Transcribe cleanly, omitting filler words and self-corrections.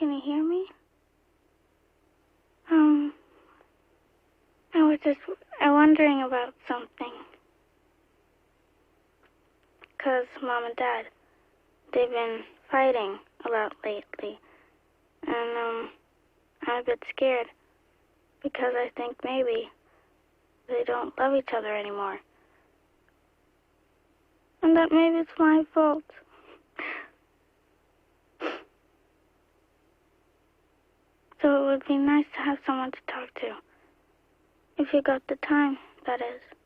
Can you hear me? I was just wondering about something. 'Cause Mom and Dad, they've been fighting a lot lately. And, I'm a bit scared. Because I think maybe they don't love each other anymore. And that maybe it's my fault. So it would be nice to have someone to talk to. If you got the time, that is.